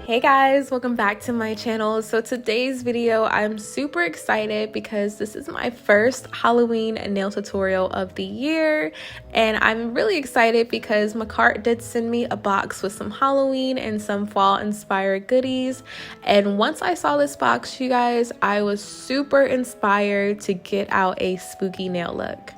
Hey guys, welcome back to my channel. So today's video, I'm super excited because this is my first Halloween nail tutorial of the year, and I'm really excited because Makartt did send me a box with some Halloween and some fall inspired goodies. And once I saw this box, you guys, I was super inspired to get out a spooky nail look.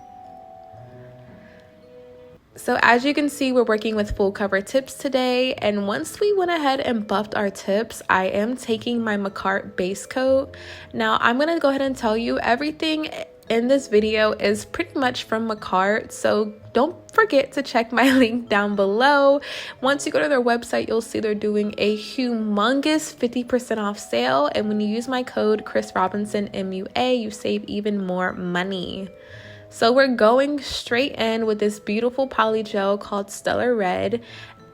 So as you can see, we're working with full cover tips today, and once we went ahead and buffed our tips, I am taking my Makartt base coat. Now I'm going to go ahead and tell you everything in this video is pretty much from Makartt, so don't forget to check my link down below. Once you go to their website, you'll see they're doing a humongous 50% off sale, and when you use my code ChrisRobinsonMUA, you save even more money. So we're going straight in with this beautiful polygel called Stellar Red,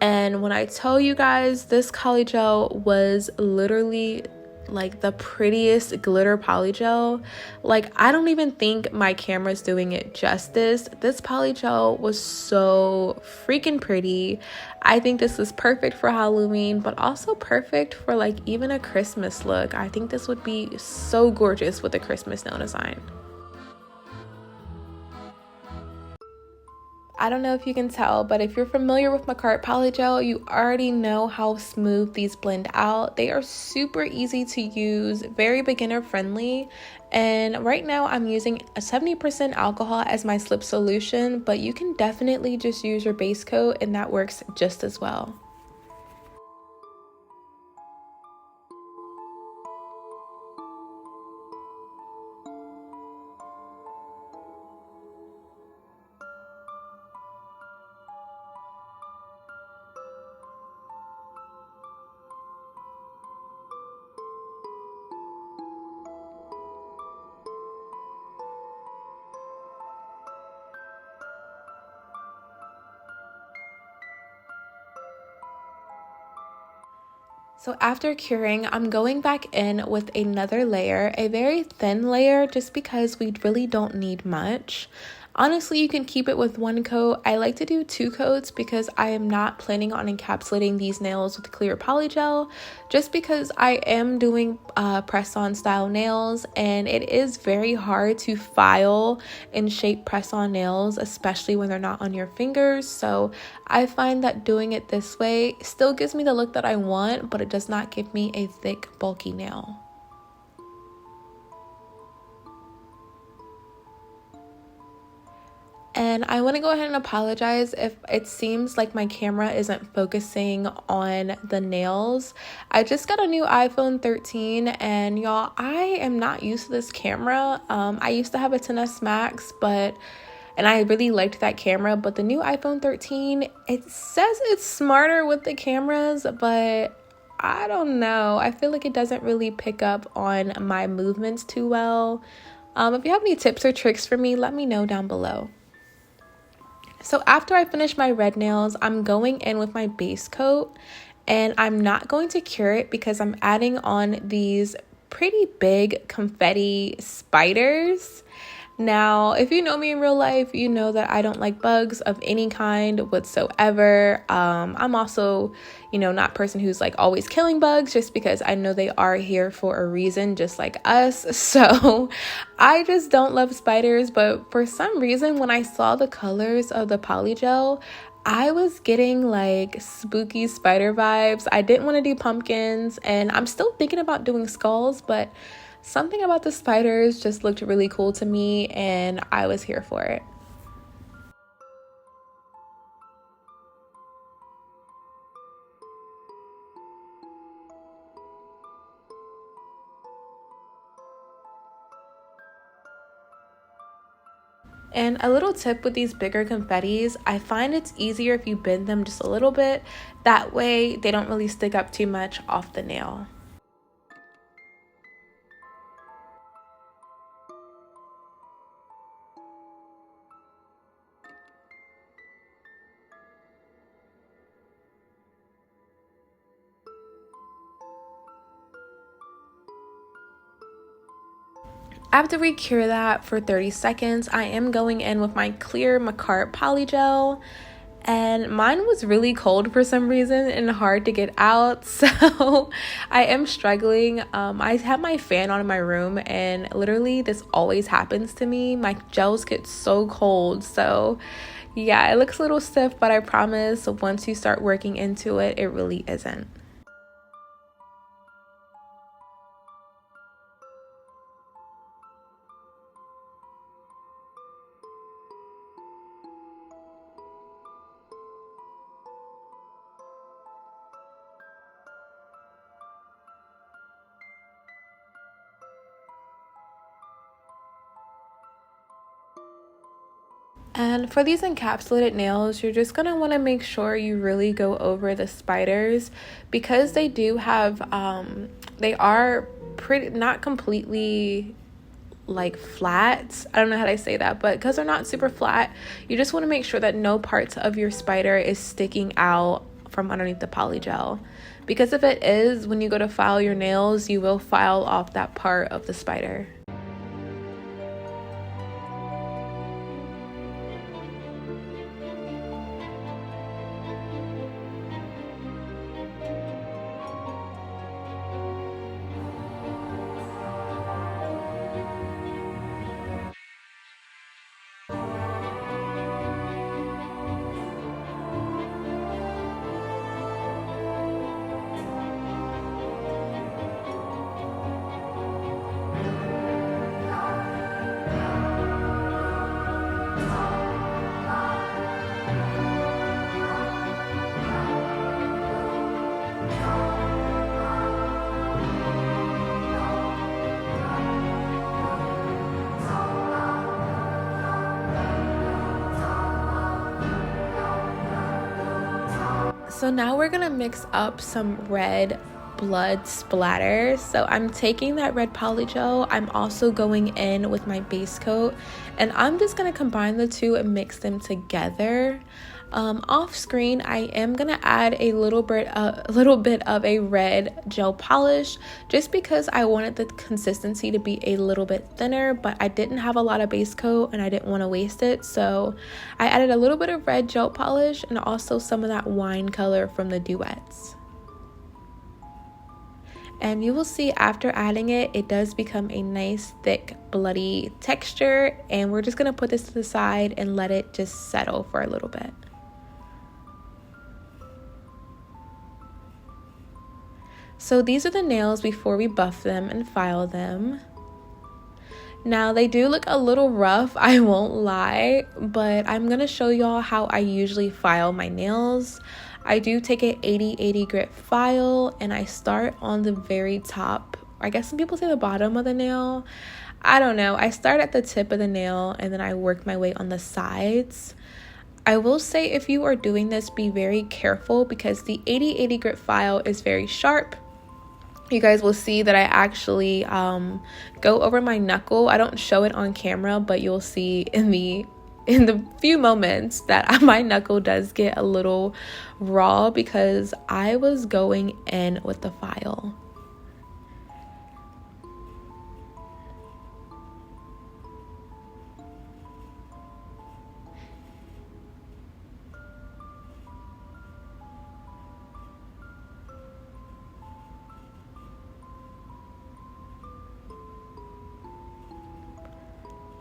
and when I tell you guys, this polygel was literally like the prettiest glitter polygel. Like, I don't even think my camera's doing it justice. This polygel was so freaking pretty. I think this is perfect for Halloween, but also perfect for like even a Christmas look. I think this would be so gorgeous with a Christmas nail design. I don't know if you can tell, but if you're familiar with Makartt polygel, you already know how smooth these blend out. They are super easy to use, very beginner friendly, and right now I'm using a 70% alcohol as my slip solution, but you can definitely just use your base coat and that works just as well. So after curing, I'm going back in with another layer, a very thin layer, just because we really don't need much. Honestly, you can keep it with one coat. I like to do 2 coats because I am not planning on encapsulating these nails with clear polygel, just because I am doing press-on style nails, and it is very hard to file and shape press-on nails, especially when they're not on your fingers. So I find that doing it this way still gives me the look that I want, but it does not give me a thick, bulky nail. And I want to go ahead and apologize if it seems like my camera isn't focusing on the nails. I just got a new iPhone 13, and y'all, I am not used to this camera. I used to have a XS Max, and I really liked that camera, but the new iPhone 13, it says it's smarter with the cameras, but I don't know. I feel like it doesn't really pick up on my movements too well. If you have any tips or tricks for me, let me know down below. So after I finish my red nails, I'm going in with my base coat, and I'm not going to cure it because I'm adding on these pretty big confetti spiders. Now, if you know me in real life, you know that I don't like bugs of any kind whatsoever. I'm also, not a person who's like always killing bugs, just because I know they are here for a reason, just like us. So I just don't love spiders. But for some reason, when I saw the colors of the Polygel, I was getting like spooky spider vibes. I didn't want to do pumpkins, and I'm still thinking about doing skulls, but something about the spiders just looked really cool to me, and I was here for it. And a little tip with these bigger confettis, I find it's easier if you bend them just a little bit. That way they don't really stick up too much off the nail. After we cure that for 30 seconds, I am going in with my clear Makartt Polygel. And mine was really cold for some reason and hard to get out, so I am struggling. I have my fan on in my room, and literally this always happens to me. My gels get so cold, so yeah, it looks a little stiff, but I promise once you start working into it, it really isn't. And for these encapsulated nails, you're just going to want to make sure you really go over the spiders, because they do have, they are pretty, not completely like flat. I don't know how to say that, but because they're not super flat, you just want to make sure that no parts of your spider is sticking out from underneath the polygel. Because if it is, when you go to file your nails, you will file off that part of the spider. So now we're gonna mix up some red blood splatter. So I'm taking that red polygel, I'm also going in with my base coat, and I'm just gonna combine the two and mix them together. Off screen, I am gonna add a little bit of a red gel polish, just because I wanted the consistency to be a little bit thinner, but I didn't have a lot of base coat and I didn't want to waste it, so I added a little bit of red gel polish and also some of that wine color from the duets. And you will see after adding it, it does become a nice thick bloody texture, and we're just gonna put this to the side and let it just settle for a little bit. So these are the nails before we buff them and file them. Now they do look a little rough, I won't lie, but I'm gonna show y'all how I usually file my nails. I do take an 80/80 grit file, and I start on the very top. I guess some people say the bottom of the nail. I don't know. I start at the tip of the nail and then I work my way on the sides. I will say, if you are doing this, be very careful, because the 80/80 grit file is very sharp. You guys will see that I actually go over my knuckle. I don't show it on camera, but you'll see in the few moments that my knuckle does get a little raw, because I was going in with the file.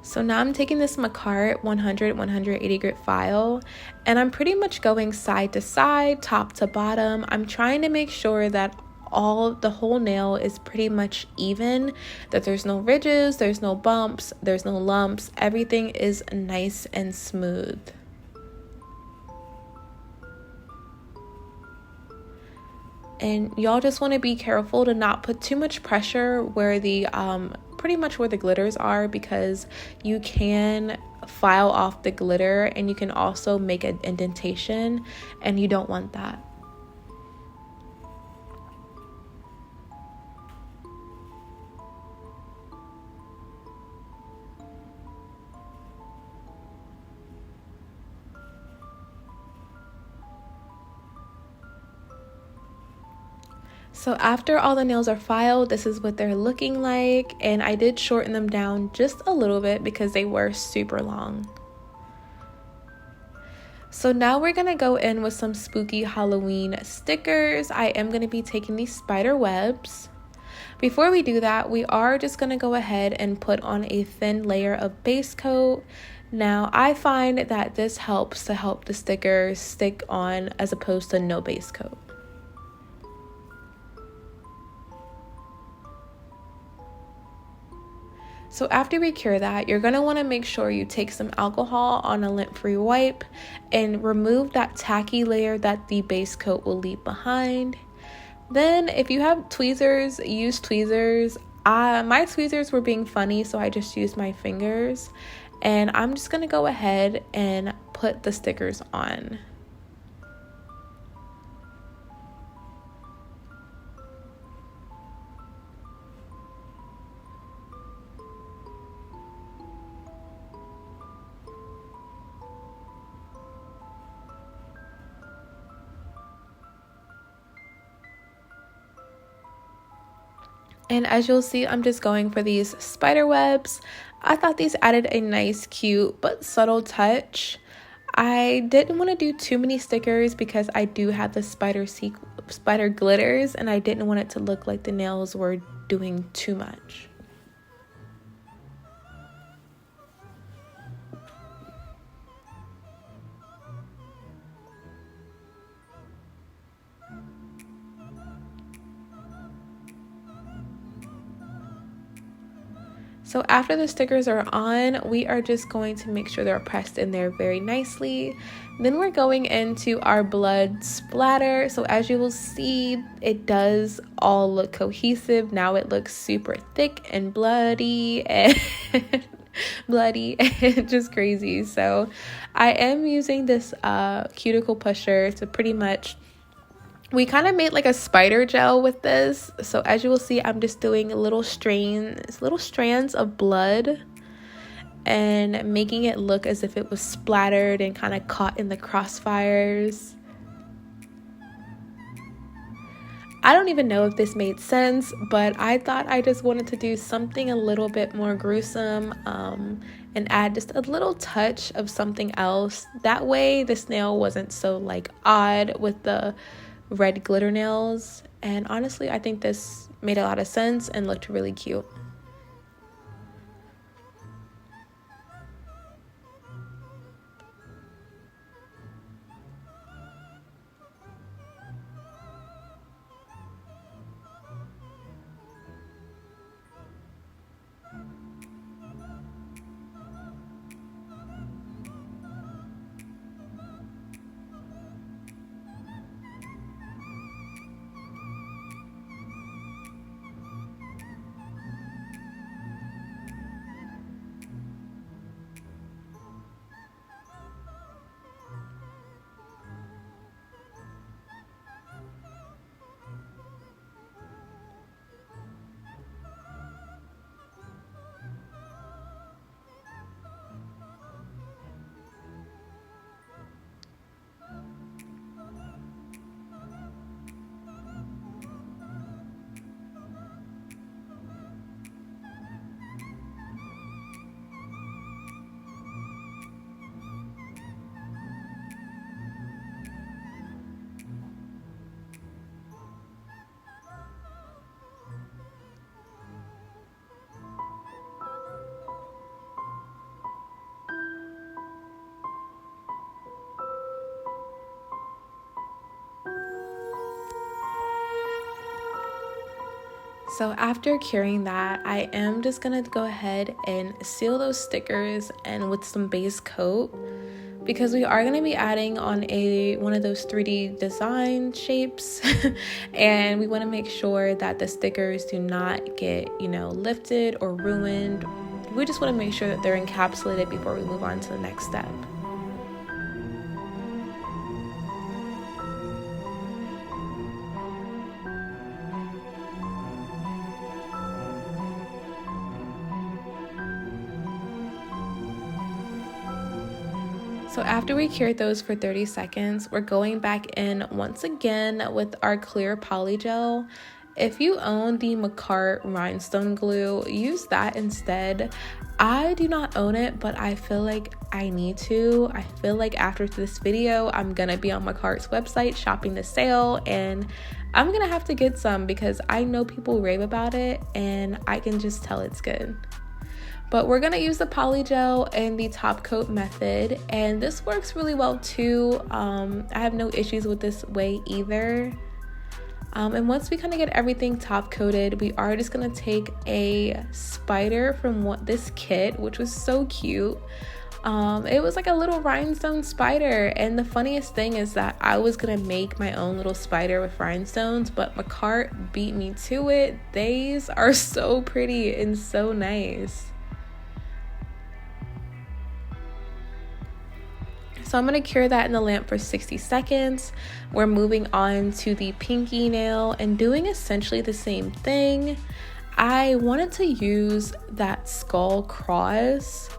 So now I'm taking this Makartt 180 grit file, and I'm pretty much going side to side, top to bottom. I'm trying to make sure that the whole nail is pretty much even, that there's no ridges, there's no bumps, there's no lumps. Everything is nice and smooth. And y'all just want to be careful to not put too much pressure where the pretty much where the glitters are, because you can file off the glitter and you can also make an indentation, and you don't want that. So after all the nails are filed, this is what they're looking like, and I did shorten them down just a little bit because they were super long. So now we're gonna go in with some spooky Halloween stickers. I am gonna be taking these spider webs. Before we do that, we are just gonna go ahead and put on a thin layer of base coat. Now I find that this helps to help the stickers stick on as opposed to no base coat. So after we cure that, you're going to want to make sure you take some alcohol on a lint-free wipe and remove that tacky layer that the base coat will leave behind. Then if you have tweezers, use tweezers. My tweezers were being funny, so I just used my fingers. And I'm just going to go ahead and put the stickers on. And as you'll see, I'm just going for these spider webs. I thought these added a nice, cute, but subtle touch. I didn't want to do too many stickers because I do have the spider glitters, and I didn't want it to look like the nails were doing too much. So after the stickers are on, we are just going to make sure they're pressed in there very nicely. Then we're going into our blood splatter. So as you will see, it does all look cohesive. Now it looks super thick and bloody and bloody and just crazy. So I am using this cuticle pusher to pretty much, we kind of made like a spider gel with this. So as you will see, I'm just doing little strands of blood and making it look as if it was splattered and kind of caught in the crossfires. I don't even know if this made sense, but I thought I just wanted to do something a little bit more gruesome and add just a little touch of something else. That way this nail wasn't so like odd with the red glitter nails, and honestly I think this made a lot of sense and looked really cute. So after curing that, I am just gonna go ahead and seal those stickers and with some base coat, because we are going to be adding on one of those 3D design shapes and we want to make sure that the stickers do not get, lifted or ruined. We just want to make sure that they're encapsulated before we move on to the next step. So after we cured those for 30 seconds, we're going back in once again with our clear polygel. If you own the Makartt rhinestone glue, use that instead. I do not own it, but I feel like I need to. I feel like after this video, I'm gonna be on Makartt's website shopping the sale, and I'm gonna have to get some because I know people rave about it and I can just tell it's good. But we're gonna use the polygel and the top coat method, and this works really well too. I have no issues with this way either. And once we kind of get everything top coated, we are just gonna take a spider from this kit, which was so cute. It was like a little rhinestone spider, and the funniest thing is that I was gonna make my own little spider with rhinestones, but Makartt beat me to it. These are so pretty and so nice. So I'm going to cure that in the lamp for 60 seconds. We're moving on to the pinky nail and doing essentially the same thing. I wanted to use that skull cross.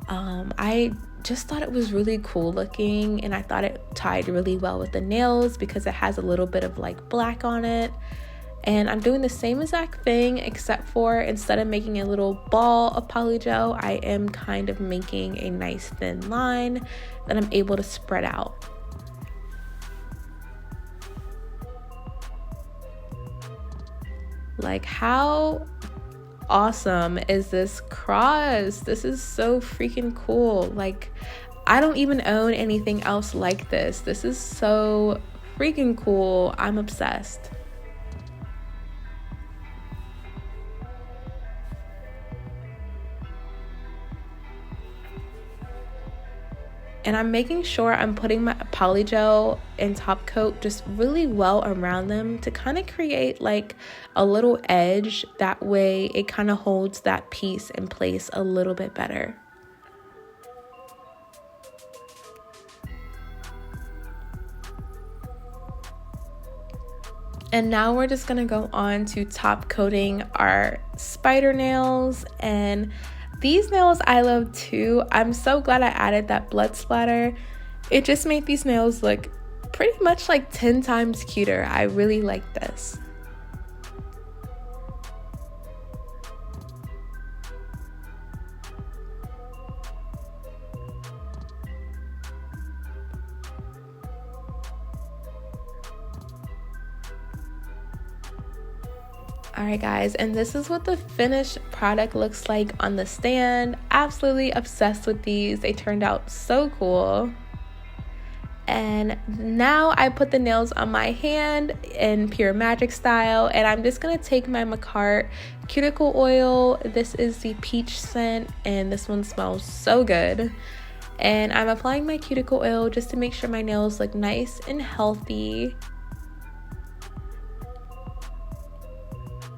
I just thought it was really cool looking, and I thought it tied really well with the nails because it has a little bit of like black on it. And I'm doing the same exact thing, except for instead of making a little ball of polygel, I am kind of making a nice thin line that I'm able to spread out. Like, how awesome is this cross? This is so freaking cool. Like, I don't even own anything else like this. This is so freaking cool. I'm obsessed. And I'm making sure I'm putting my polygel and top coat just really well around them to kind of create like a little edge. That way it kind of holds that piece in place a little bit better. And now we're just gonna go on to top coating our spider nails, and these nails I love too. I'm so glad I added that blood splatter. It just made these nails look pretty much like 10 times cuter. I really like this. Alright guys, and this is what the finished product looks like on the stand. Absolutely obsessed with these. They turned out so cool. And now I put the nails on my hand in pure magic style, and I'm just going to take my Makartt cuticle oil. This is the peach scent, and this one smells so good. And I'm applying my cuticle oil just to make sure my nails look nice and healthy.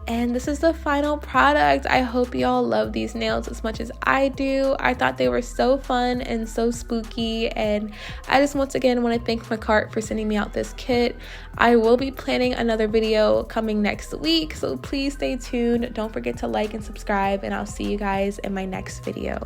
And this is the final product. I hope y'all love these nails as much as I do. I thought they were so fun and so spooky, and I just once again want to thank Makartt for sending me out this kit. I will be planning another video coming next week, so please stay tuned. Don't forget to like and subscribe, and I'll see you guys in my next video.